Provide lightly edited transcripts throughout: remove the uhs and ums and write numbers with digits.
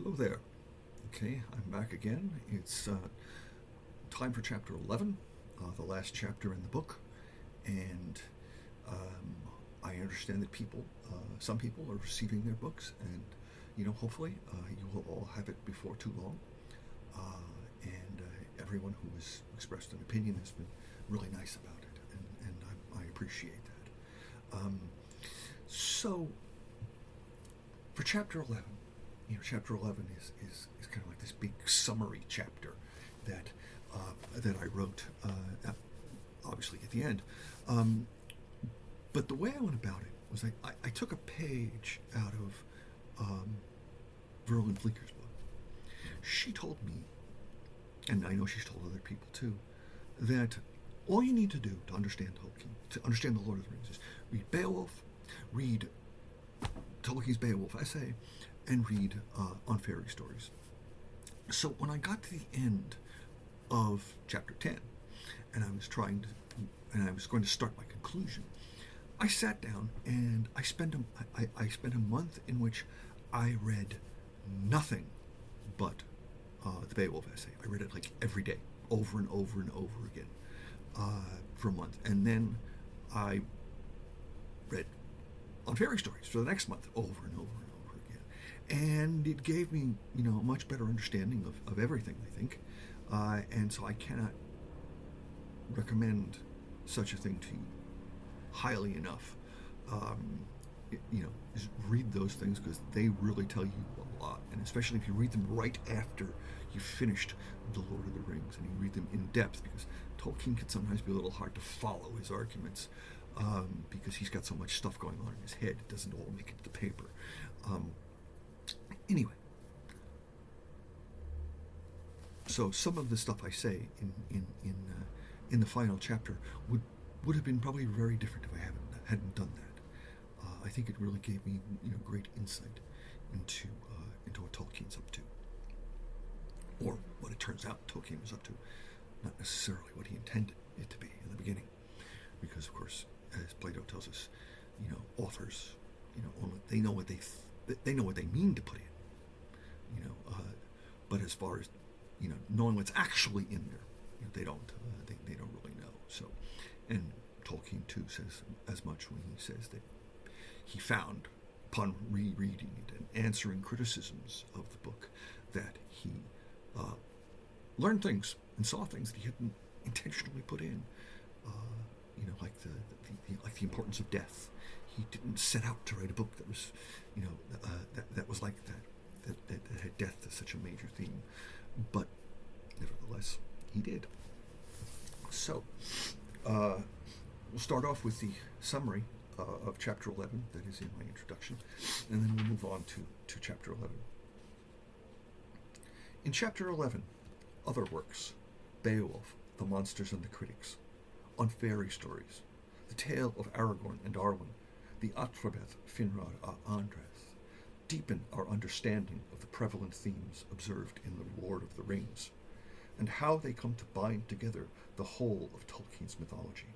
Hello there. Okay, I'm back again. It's time for chapter 11, the last chapter in the book. And I understand that some people are receiving their books, and hopefully you will all have it before too long. And everyone who has expressed an opinion has been really nice about it, and I appreciate that. So, for chapter 11, chapter 11 is kind of like this big summary chapter that I wrote, obviously at the end. But the way I went about it was I took a page out of Verlyn Fleeker's book. She told me, and I know she's told other people too, that all you need to do to understand Tolkien, to understand the Lord of the Rings, is read Beowulf, read Tolkien's Beowulf essay, and read on fairy stories. So when I got to the end of chapter 10, and I was going to start my conclusion, I sat down and I spent a month in which I read nothing but the Beowulf essay. I read it like every day, over and over and over again, for a month, and then I read on fairy stories for the next month, over and over and over again, and it gave me a much better understanding of everything, I think, and so I cannot recommend such a thing to you highly enough. Just read those things, because they really tell you a lot, and especially if you read them right after you've finished The Lord of the Rings and you read them in depth, because Tolkien can sometimes be a little hard to follow his arguments, because he's got so much stuff going on in his head, it doesn't all make it to the paper. Anyway, so some of the stuff I say in the final chapter would have been probably very different if I hadn't done that. I think it really gave me great insight into what Tolkien's up to, or what it turns out Tolkien was up to, not necessarily what he intended it to be in the beginning, because of course, as Plato tells us, authors, only they know what they mean to put in, but as far as knowing what's actually in there, they don't really know. So, and Tolkien too says as much when he says that he found, upon rereading it and answering criticisms of the book, that he learned things and saw things that he hadn't intentionally put in. Like the importance of death. He didn't set out to write a book that was, that was like that had death as such a major theme, but nevertheless, he did. So, we'll start off with the summary of chapter 11 that is in my introduction, and then we'll move on to chapter 11. In chapter 11, other works: Beowulf, The Monsters and the Critics, On Fairy Stories, The Tale of Aragorn and Arwen, The Atrebeth Finrod a Andreth, deepen our understanding of the prevalent themes observed in The Lord of the Rings, and how they come to bind together the whole of Tolkien's mythology.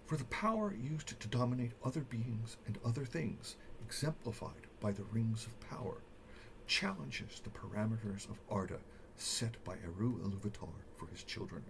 For the power used to dominate other beings and other things, exemplified by the Rings of Power, challenges the parameters of Arda set by Eru Ilúvatar for his children.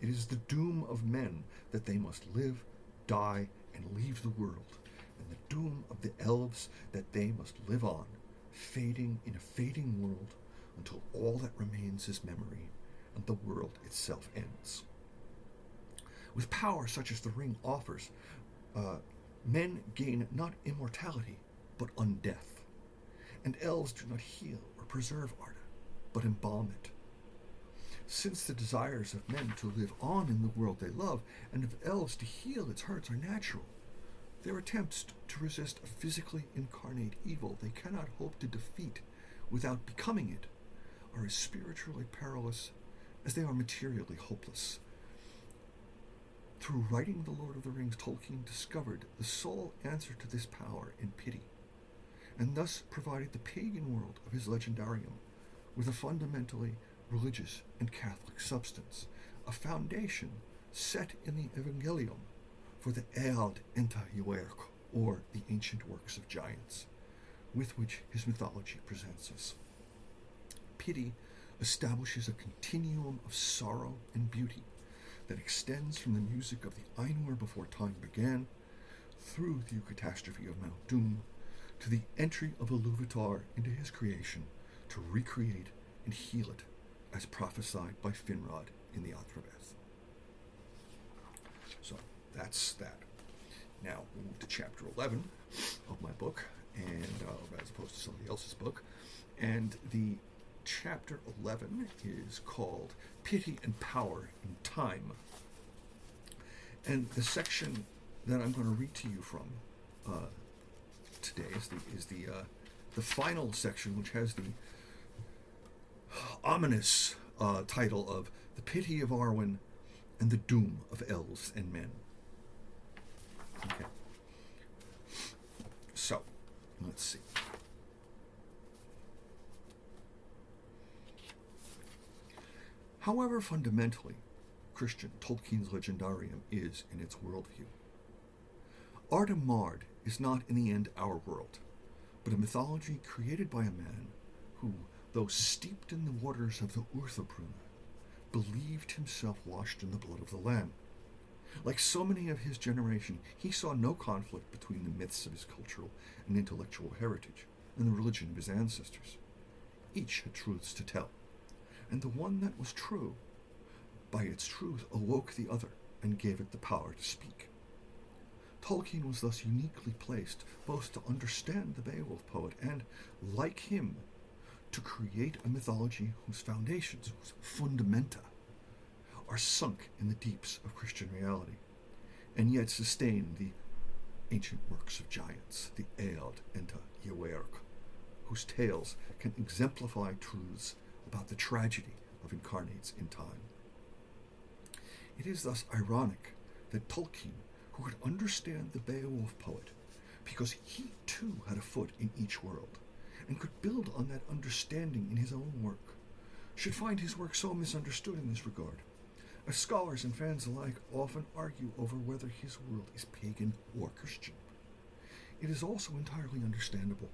It is the doom of men that they must live, die, and leave the world, and the doom of the elves that they must live on, fading in a fading world until all that remains is memory, and the world itself ends. With power such as the ring offers, men gain not immortality, but undeath, and elves do not heal or preserve Arda, but embalm it. Since the desires of men to live on in the world they love, and of elves to heal its hurts, are natural, their attempts to resist a physically incarnate evil they cannot hope to defeat without becoming it are as spiritually perilous as they are materially hopeless. Through writing The Lord of the Rings, Tolkien discovered the sole answer to this power in pity, and thus provided the pagan world of his legendarium with a fundamentally religious and Catholic substance, a foundation set in the Evangelium for the Eald Enta Uerch, or the ancient works of giants. with which his mythology presents us. Pity establishes a continuum of sorrow and beauty that extends from the music of the Ainur before time began, through the eucatastrophe of Mount Doom, to the entry of Iluvatar into his creation to recreate and heal it, as prophesied by Finrod in the Athrabeth. So that's that. Now we'll move to chapter 11 of my book, and as opposed to somebody else's book. And the chapter 11 is called Pity and Power in Time. And the section that I'm going to read to you from today is the final section, which has the ominous title of The Pity of Arwen and the Doom of Elves and Men. Okay. So, let's see. However fundamentally Christian Tolkien's Legendarium is in its worldview, Ardamard is not in the end our world, but a mythology created by a man who, though steeped in the waters of the Urthabruna, believed himself washed in the blood of the Lamb. Like so many of his generation, he saw no conflict between the myths of his cultural and intellectual heritage and the religion of his ancestors. Each had truths to tell, and the one that was true, by its truth, awoke the other and gave it the power to speak. Tolkien was thus uniquely placed both to understand the Beowulf poet and, like him, to create a mythology whose foundations, whose fundamenta, are sunk in the deeps of Christian reality, and yet sustain the ancient works of giants, the Eod and the Eoerk, whose tales can exemplify truths about the tragedy of incarnates in time. It is thus ironic that Tolkien, who could understand the Beowulf poet because he too had a foot in each world and could build on that understanding in his own work, should find his work so misunderstood in this regard, as scholars and fans alike often argue over whether his world is pagan or Christian. It is also entirely understandable,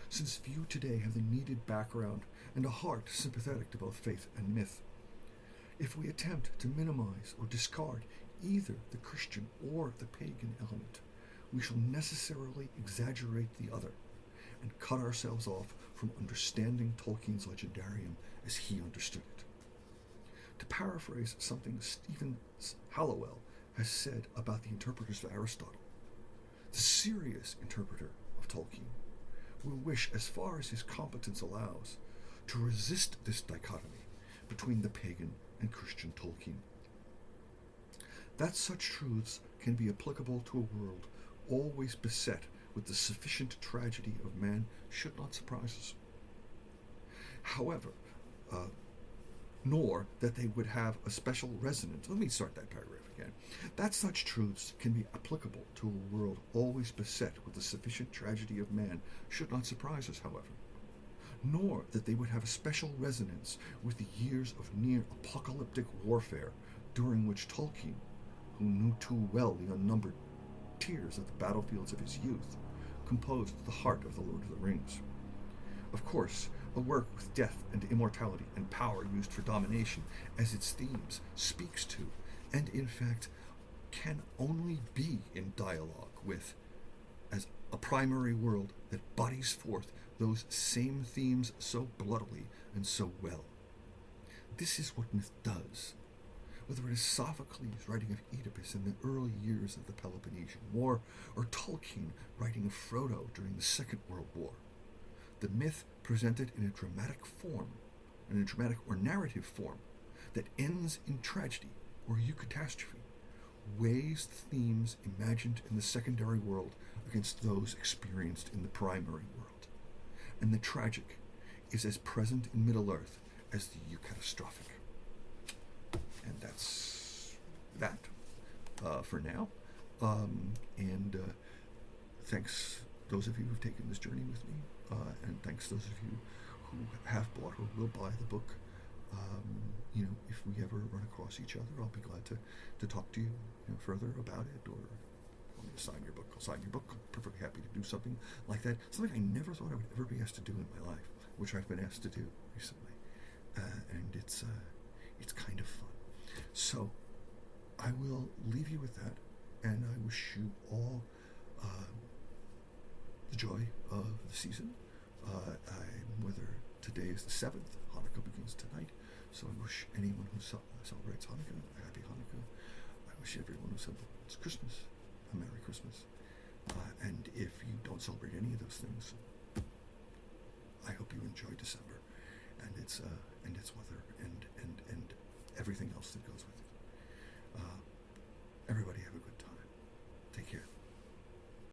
since few today have the needed background and a heart sympathetic to both faith and myth. If we attempt to minimize or discard either the Christian or the pagan element, we shall necessarily exaggerate the other and cut ourselves off from understanding Tolkien's Legendarium as he understood it. To paraphrase something Stephen Hallowell has said about the interpreters of Aristotle, the serious interpreter of Tolkien will wish, as far as his competence allows, to resist this dichotomy between the pagan and Christian Tolkien. That such truths can be applicable to a world always beset with the sufficient tragedy of man should not surprise us. However, nor that they would have a special resonance. Let me start that paragraph again. That such truths can be applicable to a world always beset with the sufficient tragedy of man should not surprise us, however. Nor that they would have a special resonance with the years of near-apocalyptic warfare during which Tolkien, who knew too well the unnumbered tears of the battlefields of his youth, composed the heart of the Lord of the Rings. Of course, a work with death and immortality and power used for domination as its themes speaks to, and in fact can only be in dialogue with, as a primary world that bodies forth those same themes so bloodily and so well. This is what myth does. Whether it is Sophocles writing of Oedipus in the early years of the Peloponnesian War, or Tolkien writing of Frodo during the Second World War, the myth presented in a dramatic form, in a dramatic or narrative form, that ends in tragedy or eucatastrophe, weighs the themes imagined in the secondary world against those experienced in the primary world. And the tragic is as present in Middle-earth as the eucatastrophic. And that's that for now. Thanks those of you who've taken this journey with me, and thanks those of you who have bought or will buy the book. If we ever run across each other, I'll be glad to talk to you, further about it, or want me to sign your book, I'll sign your book. I'm perfectly happy to do something like that. Something I never thought I would ever be asked to do in my life, which I've been asked to do recently. And it's kind of fun. So I will leave you with that, and I wish you all the joy of the season. Whether today is the 7th, Hanukkah begins tonight, so I wish anyone who celebrates Hanukkah a happy Hanukkah. I wish everyone who celebrates Christmas a Merry Christmas. And if you don't celebrate any of those things, I hope you enjoy December and its weather and everything else that goes with it. Everybody have a good time. Take care.